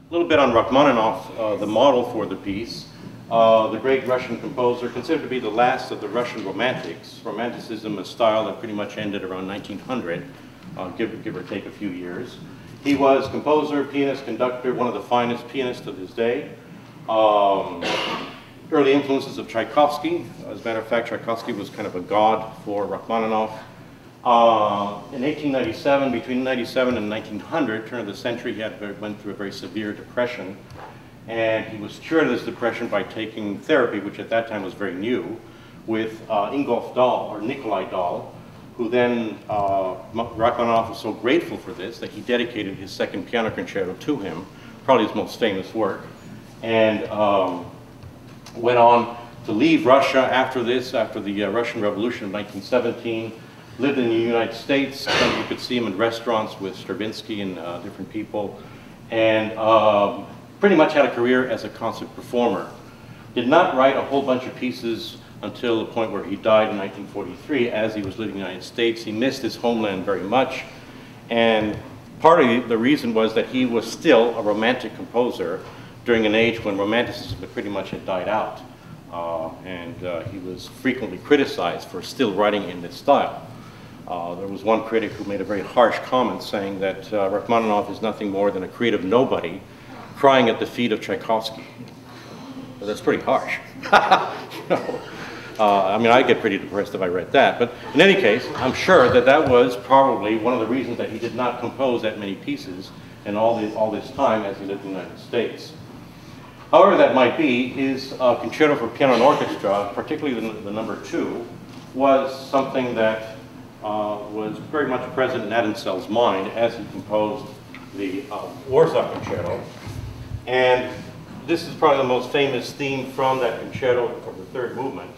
A little bit on Rachmaninoff, the model for the piece. The great Russian composer, considered to be the last of the Russian romantics. Romanticism, a style that pretty much ended around 1900, give or take a few years. He was composer, pianist, conductor, one of the finest pianists of his day. Early influences of Tchaikovsky. As a matter of fact, Tchaikovsky was kind of a god for Rachmaninoff. In 1897, between 97 and 1900, turn of the century, he went through a very severe depression. And he was cured of this depression by taking therapy, which at that time was very new, with Ingolf Dahl, or Nikolai Dahl, who then, Rachmaninoff was so grateful for this that he dedicated his second piano concerto to him, probably his most famous work, and went on to leave Russia after this, after the Russian Revolution of 1917, lived in the United States. You could see him in restaurants with Stravinsky and different people, and pretty much had a career as a concert performer. Did not write a whole bunch of pieces until the point where he died in 1943 as he was living in the United States. He missed his homeland very much, and part of the reason was that he was still a romantic composer during an age when romanticism pretty much had died out. He was frequently criticized for still writing in this style. There was one critic who made a very harsh comment saying that Rachmaninoff is nothing more than a creative nobody crying at the feet of Tchaikovsky. But that's pretty harsh. I mean, I'd get pretty depressed if I read that. But in any case, I'm sure that that was probably one of the reasons that he did not compose that many pieces in all this time as he lived in the United States. However that might be, his concerto for piano and orchestra, particularly the number 2, was something that was very much present in Adamsell's mind as he composed the Warsaw Concerto. And this is probably the most famous theme from that concerto, from the third movement.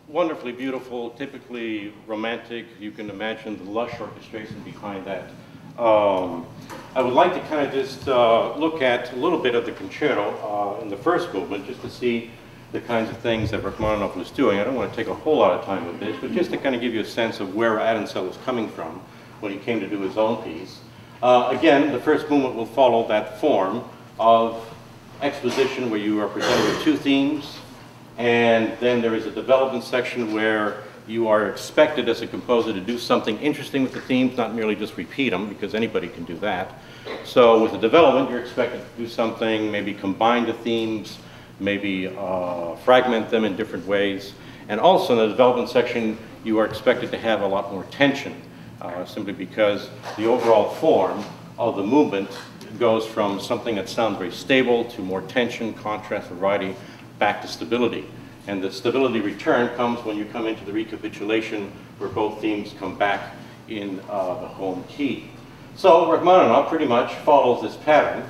Wonderfully beautiful, typically romantic. You can imagine the lush orchestration behind that. I would like to kind of just look at a little bit of the concerto in the first movement, just to see the kinds of things that Rachmaninoff was doing. I don't want to take a whole lot of time with this, but just to kind of give you a sense of where Adamsell was coming from when he came to do his own piece. Again, the first movement will follow that form of exposition where you are presented with two themes, And then there is a development section where you are expected as a composer to do something interesting with the themes, not merely just repeat them, because anybody can do that. So with the development, you're expected to do something, maybe combine the themes, maybe fragment them in different ways. And also in the development section, you are expected to have a lot more tension, simply because the overall form of the movement goes from something that sounds very stable to more tension, contrast, variety, back to stability. And the stability return comes when you come into the recapitulation where both themes come back in the home key. So Rachmaninoff pretty much follows this pattern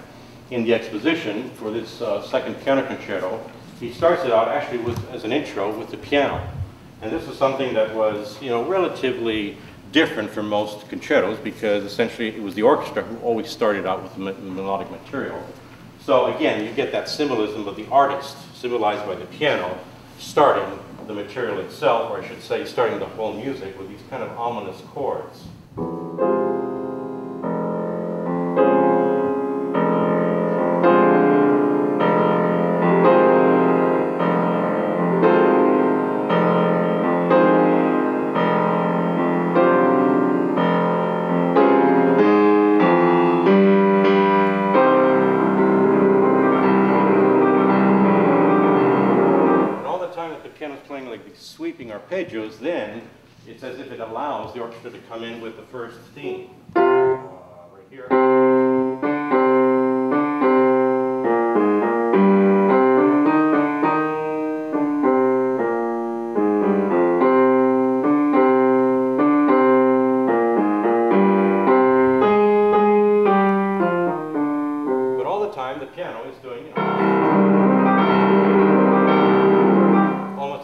in the exposition for this second piano concerto. He starts it out actually as an intro with the piano. And this is something that was, relatively different from most concertos because essentially it was the orchestra who always started out with the melodic material. So again, you get that symbolism of the artist, symbolized by the piano, starting the material itself, or I should say starting the whole music with these kind of ominous chords. Sweeping arpeggios, then it's as if it allows the orchestra to come in with the first theme. Right here. But all the time the piano is doing,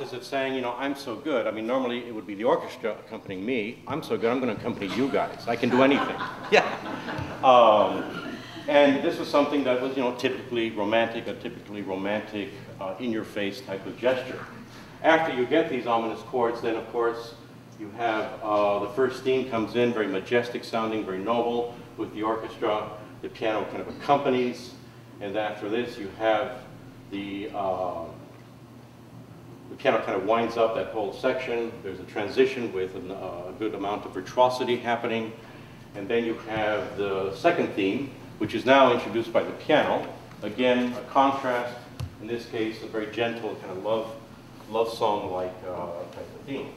as if saying, I'm so good. I mean, normally it would be the orchestra accompanying me. I'm so good, I'm going to accompany you guys. I can do anything. Yeah. And this was something that was, typically romantic, in-your-face type of gesture. After you get these ominous chords, then of course you have the first theme comes in, very majestic sounding, very noble with the orchestra. The piano kind of accompanies, and after this you have the piano kind of winds up that whole section. There's a transition with a good amount of virtuosity happening. And then you have the second theme, which is now introduced by the piano. Again, a contrast, in this case, a very gentle kind of love song-like type of theme.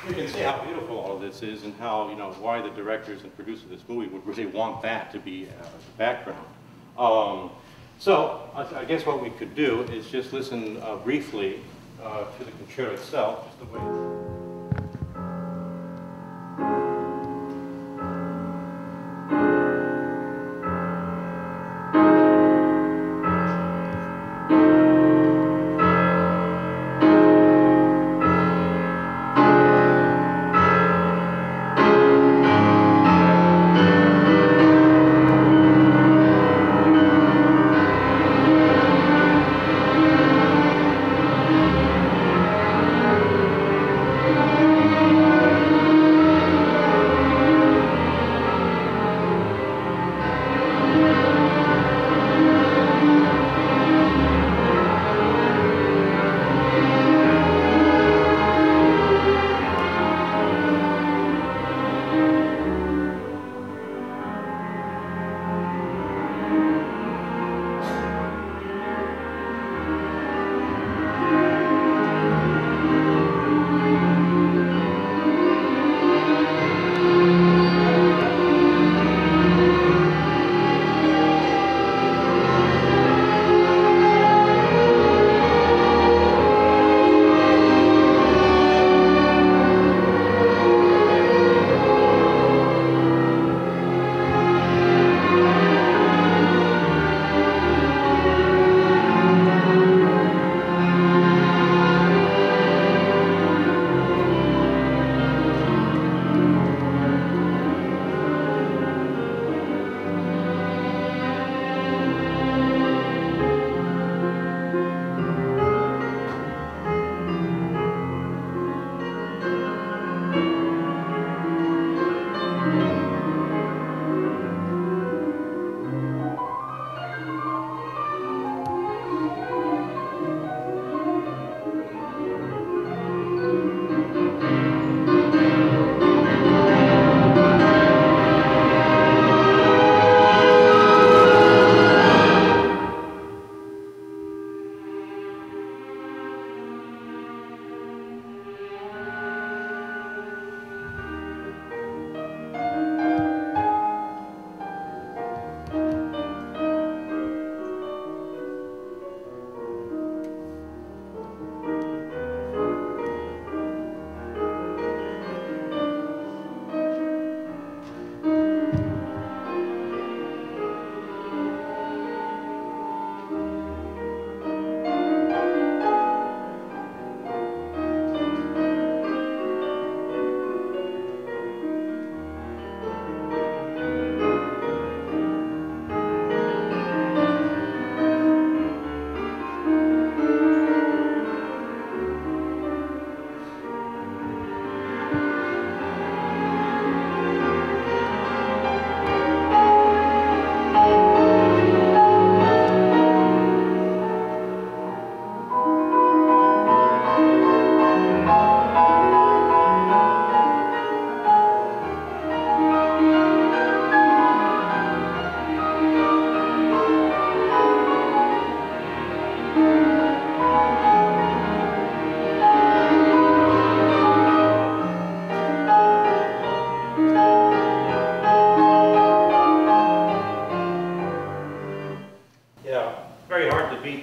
You can see how beautiful all of this is and how, why the directors and producers of this movie would really want that to be the background. So I guess what we could do is just listen briefly to the concerto itself, just the way.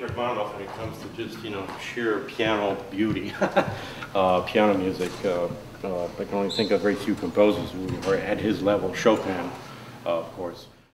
Rachmaninoff when it comes to just, sheer piano beauty, piano music. I can only think of very few composers who are at his level. Chopin, of course.